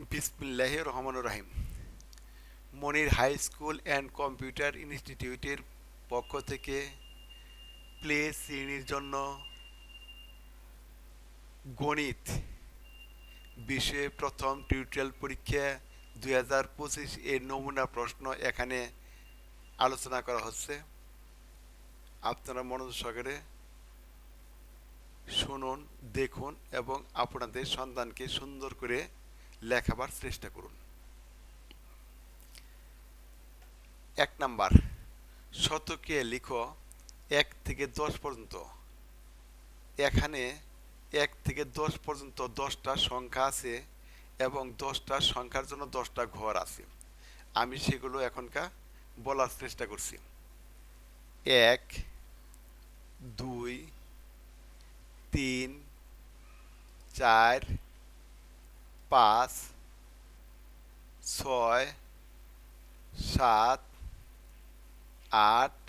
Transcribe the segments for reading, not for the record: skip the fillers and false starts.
বিসমিল্লাহির রহমানির রহিম। মনির high school and computer ইনস্টিটিউটের পক্ষ থেকে প্লে শ্রেণীর জন্য গণিত বিষয়ে প্রথম টিউটোরিয়াল পরীক্ষা 2025 এর নমুনা প্রশ্ন এখানে আলোচনা করা হচ্ছে। আপনারা মনোযোগ সহকারে শুনুন, দেখুন এবং আপনাদের সন্তানকে সুন্দর করে লেখাবার চেষ্টা করুন। 1 নাম্বার, শতকে লিখো 1 থেকে 10 পর্যন্ত। এখানে 1 থেকে 10 পর্যন্ত 10টা সংখ্যা আছে এবং 10টা সংখ্যার জন্য 10টা ঘর আছে। আমি সেগুলো এখনকার বলার চেষ্টা করছি। 1, 2, 3, 4, 5, 6, 7, 8,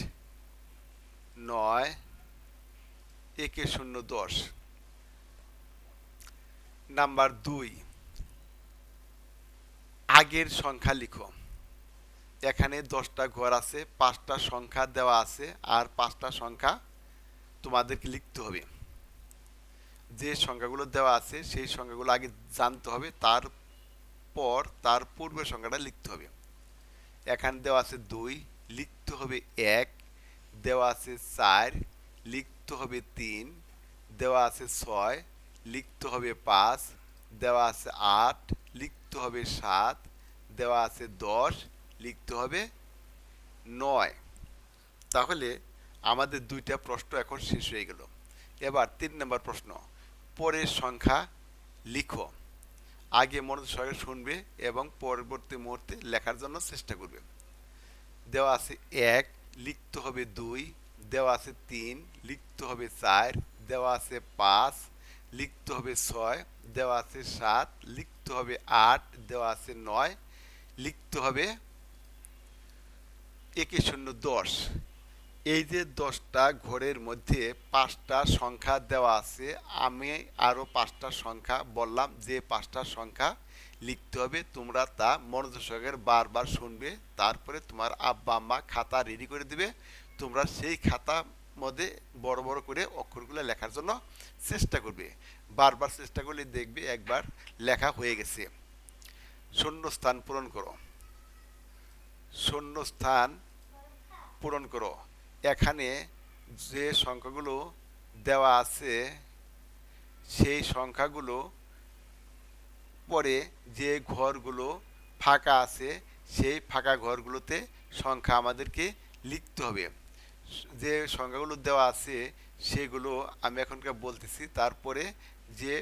9, 1 0 10। নাম্বার 2, আগের সংখ্যা লিখো। এখানে 10টা ঘর আছে, 5টা সংখ্যা দেওয়া আছে আর 5টা সংখ্যা তোমাদেরকে লিখতে হবে। যে সংখ্যাগুলো দেওয়া আছে সেই সংখ্যাগুলো আগে জানতে হবে, তারপর তার পূর্বের সংখ্যাটা লিখতে হবে। এখানে দেওয়া আছে 2, লিখতে হবে 1। দেওয়া আছে 4, লিখতে হবে 3। দেওয়া আছে 6, লিখতে হবে 5। দেওয়া আছে 8, লিখতে হবে 7। দেওয়া আছে 10, লিখতে হবে 9। তাহলে আমাদের 2টা প্রশ্ন এখন শেষ হয়ে গেল। এবার 3 নম্বর প্রশ্ন, পরের সংখ্যা লিখো। আগে মনোযোগ সহকারে শুনবে এবং পরবর্তী মুহূর্তে লেখার জন্য চেষ্টা করবে। দেওয়া আছে 1, লিখতে হবে 2। দেওয়া আছে 3, লিখতে হবে 4। দেওয়া আছে 5, লিখতে হবে 6। দেওয়া আছে 7, লিখতে হবে 8। দেওয়া আছে 9, লিখতে হবে 1 0 10। এই যে 10টা ঘরের মধ্যে 5টা সংখ্যা দেওয়া আছে, আমি আরও 5টা সংখ্যা বললাম, যে 5টা সংখ্যা লিখতে হবে। তোমরা তা মনোযোগ সহকারে বারবার শুনবে, তারপরে তোমার আব্বা আম্মা খাতা রেডি করে দিবে। তোমরা সেই খাতার মধ্যে বড় বড় করে অক্ষরগুলো লেখার জন্য চেষ্টা করবে। বারবার চেষ্টা করলে দেখবে একবার লেখা হয়ে গেছে। শূন্যস্থান পূরণ করো। শূন্যস্থান পূরণ করো। এখানে যে সংখ্যাগুলো দেওয়া আছে সেই সংখ্যাগুলো পরে যে ঘরগুলো ফাঁকা আছে সেই ফাঁকা ঘরগুলোতে সংখ্যা আমাদেরকে লিখতে হবে। যে সংখ্যাগুলো দেওয়া আছে সেগুলো আমি এখনকার বলতেছি, তারপরে যে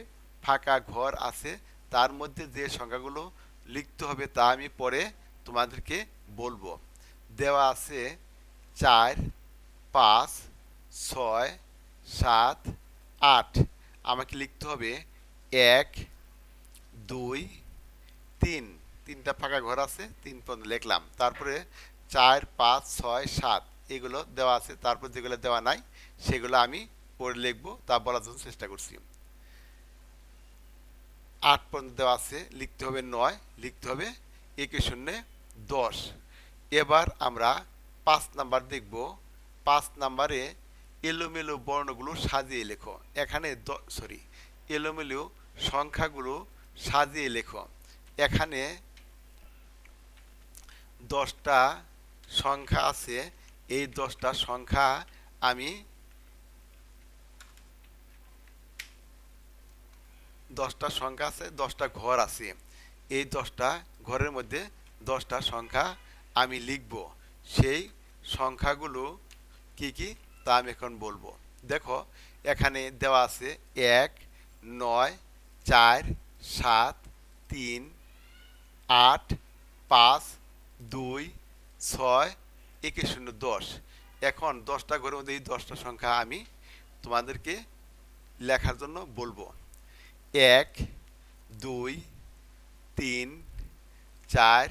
ফাঁকা ঘর আছে তার মধ্যে যে সংখ্যাগুলো লিখতে হবে তা আমি পরে তোমাদেরকে বলবো। দেওয়া আছে 4, 5, 6, 7, 8। আমাকে লিখতে হবে 1, 2, 3। 3টা ফাঁকা ঘর আছে, 3 পর্যন্ত লিখলাম। তারপরে 4, 5, 6, 7 এগুলো দেওয়া আছে। তারপর যেগুলো দেওয়া নাই সেগুলো আমি পরে লিখবো, তা বলার জন্য চেষ্টা করছি। 8 পর্যন্ত দেওয়া আছে, লিখতে হবে 9, লিখতে হবে 1 0 10। এবার আমরা 5 নাম্বার দেখব। 5 নাম্বারে এলোমেলো বর্ণগুলো সাজিয়ে লেখো। এখানে এলোমেলো সংখ্যাগুলো সাজিয়ে লেখো। এখানে 10টা সংখ্যা আছে, এই 10টা সংখ্যা আমি 10টা সংখ্যা আছে, 10টা ঘর আছে। এই 10টা ঘরের মধ্যে 10টা সংখ্যা আমি লিখব। সেই সংখ্যাগুলো কি কি তা আমি এখন বলবো। দেখো, এখানে দেওয়া আছে 1, 9, 4, 7, 3, 8, 5, 2, 6, 1 0 10। এখন 10টা ঘরের মধ্যে এই 10টা সংখ্যা আমি তোমাদেরকে লেখার জন্য বলবো। 1, 2, 3, 4,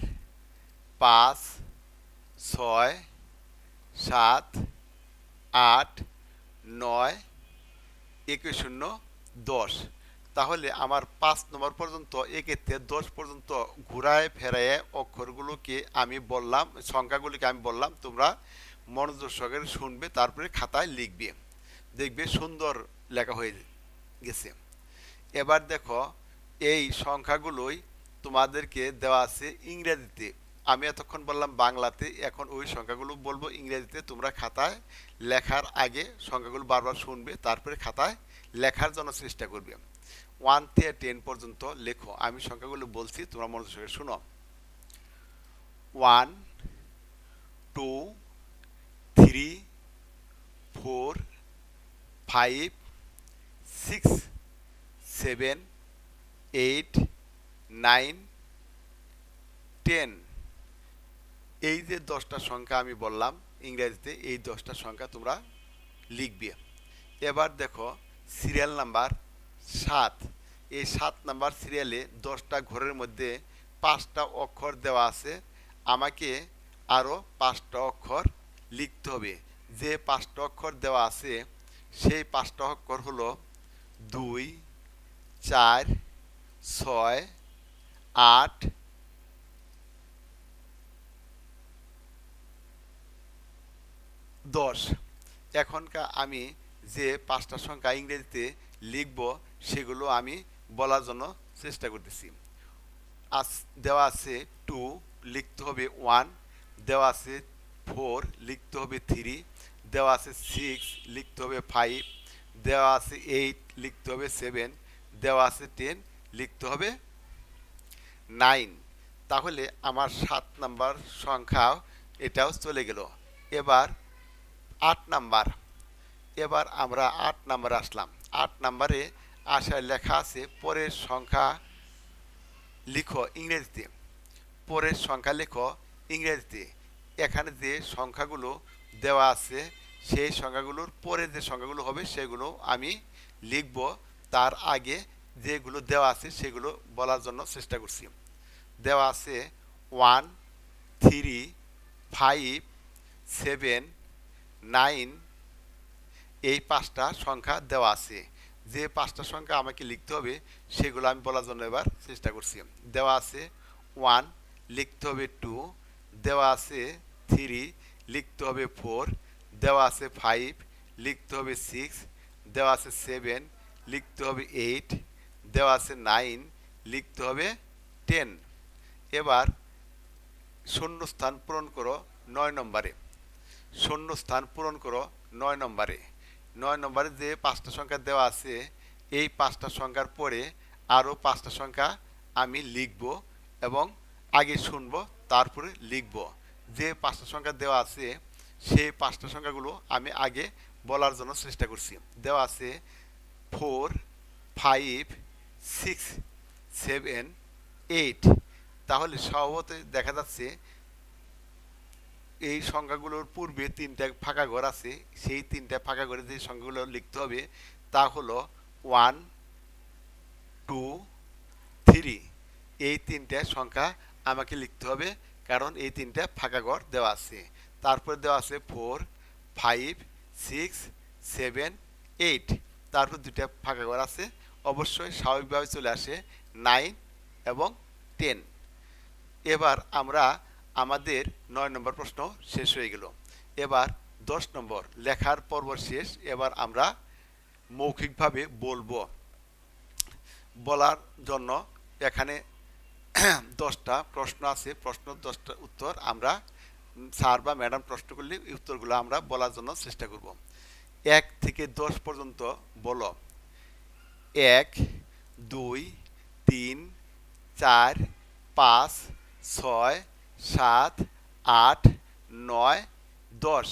5, 6, 7, 8, 9, 1 0 10। তাহলে আমার 5 নম্বর পর্যন্ত এক্ষেত্রে 10 পর্যন্ত ঘুরায় ফেরায় অক্ষরগুলোকে আমি বললাম, সংখ্যাগুলিকে আমি বললাম, তোমরা মনোযোগ সহকারে শুনবে, তারপরে খাতায় লিখবে, দেখবে সুন্দর লেখা হয়ে গেছে। এবার দেখো এই সংখ্যাগুলোই তোমাদেরকে দেওয়া আছে ইংরেজিতে। আমি এতক্ষণ বললাম বাংলাতে, এখন ওই সংখ্যাগুলো বলবো ইংরেজিতে। তোমরা খাতায় লেখার আগে সংখ্যাগুলো বারবার শুনবে, তারপরে খাতায় লেখার জন্য চেষ্টা করবে। 1 থেকে 10 পর্যন্ত লেখো। আমি সংখ্যাগুলো বলছি, তোমরা মনোযোগ সহকারে শুনো। 1 2 3 4 5 6 7 8 9 10। এই যে 10টা সংখ্যা আমি বললাম ইংরেজিতে, এই 10টা সংখ্যা তোমরা লিখবে। এবার দেখো সিরিয়াল নাম্বার 7। এই 7 নাম্বার সিরিয়ালে 10টা ঘরের মধ্যে 5টা অক্ষর দেওয়া আছে। আমাকে আরও 5টা অক্ষর লিখতে হবে। যে 5টা অক্ষর দেওয়া আছে সেই 5টা অক্ষর হলো 2 4 6 8 10। এখনকার আমি যে 5টা সংখ্যা ইংরেজিতে লিখব সেগুলো আমি বলার জন্য চেষ্টা করতেছি। দেওয়া আছে 2, লিখতে হবে 1। দেওয়া আছে 4, লিখতে হবে 3। দেওয়া আছে 6, লিখতে হবে 5। দেওয়া আছে 8, লিখতে হবে 7। দেওয়া আছে 10, লিখতে হবে 9। তাহলে আমার 7 নাম্বার সংখ্যা এটাও চলে গেল। এবার 8 নাম্বার। এবার আমরা 8 নাম্বারে আসলাম। 8 নাম্বারে আসায় লেখা আছে পরের সংখ্যা লিখো ইংরেজিতে। পরের সংখ্যা লেখো ইংরেজিতে। এখানে যে সংখ্যাগুলো দেওয়া আছে সেই সংখ্যাগুলোর পরে যে সংখ্যাগুলো হবে সেগুলো আমি লিখব। তার আগে যেগুলো দেওয়া আছে সেগুলো বলার জন্য চেষ্টা করছি। দেওয়া আছে 1 3 5 7 9। এই 5টা সংখ্যা দেওয়া আছে। যে 5টা সংখ্যা আমাকে লিখতে হবে সেগুলো আমি বলার জন্য এবার চেষ্টা করছি। দেওয়া আছে 1, লিখতে হবে 2। দেওয়া আছে 3, লিখতে হবে 4। দেওয়া আছে 5, লিখতে হবে 6। দেওয়া আছে 7, লিখতে হবে 8। দেওয়া আছে 9, লিখতে হবে 10। এবার শূন্যস্থান পূরণ করো 9 নম্বরে। শূন্যস্থান পূরণ করো 9 নম্বরে। 9 নম্বরে যে 5টা সংখ্যা দেওয়া আছে এই 5টা সংখ্যার পরে আরও 5টা সংখ্যা আমি লিখব এবং আগে শুনব তারপরে লিখব। যে 5টা সংখ্যা দেওয়া আছে সেই 5টা সংখ্যাগুলো আমি আগে বলার জন্য চেষ্টা করছি। দেওয়া আছে 4 5 6 7 8। তাহলে স্বভাবতই দেখা যাচ্ছে এই সংখ্যাগুলোর পূর্বে 3টা ফাঁকা ঘর আছে। সেই 3টা ফাঁকা ঘরে যে সংখ্যাগুলো লিখতে হবে তা হলো 1 2 3। এই 3টা সংখ্যা আমাকে লিখতে হবে, কারণ এই 3টা ফাঁকা ঘর দেওয়া আছে। তারপর দেওয়া আছে 4 5 6 7 8। তারপর 2টা ফাঁকা ঘর আছে। অবশ্যই স্বাভাবিকভাবে চলে আসে 9 এবং 10। এবার আমরা আমাদের 9 নম্বর প্রশ্ন শেষ হয়ে গেল। এবার 10 নম্বর লেখার পর্ব শেষ। এবার আমরা মৌখিকভাবে বলবো। বলার জন্য এখানে 10টা প্রশ্ন আছে। প্রশ্ন 10টা উত্তর আমরা স্যার বা ম্যাডাম প্রশ্ন করলে এই উত্তরগুলো আমরা বলার জন্য চেষ্টা করব। 1 থেকে 10 পর্যন্ত বলো। 1 2 3 4 5 6 7 8 9 10।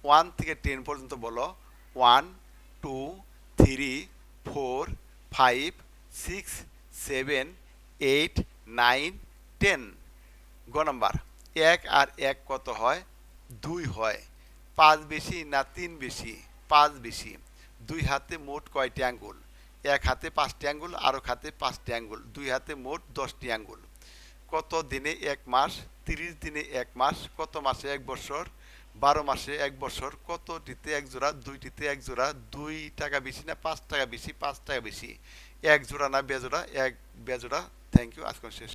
1 থেকে 10 পর্যন্ত বলো। 1 2 3 4 5 6 7 8 9 10। গ নাম্বার। 1 আর 1 কত হয়? 2 হয়। 5 বেশি না 3 বেশি? 5 বেশি। 2 হাতে মোট কয়টি আঙ্গুল? এক হাতে 5টি আঙ্গুল, আরেক হাতে 5টি আঙ্গুল। 2 হাতে মোট 10টি আঙ্গুল। কত দিনে 1 মাস? 30 দিনে 1 মাস। কত মাসে 1 বছর? 12 মাসে 1 বছর। কতটিতে 1 জোড়া? 2টিতে 1 জোড়া। 2 টাকা বেশি না 5 টাকা বেশি? 5 টাকা বেশি। এক জোড়া না বেজোড়া, এক বেজোড়া। থ্যাংক ইউ, আজকে শেষ।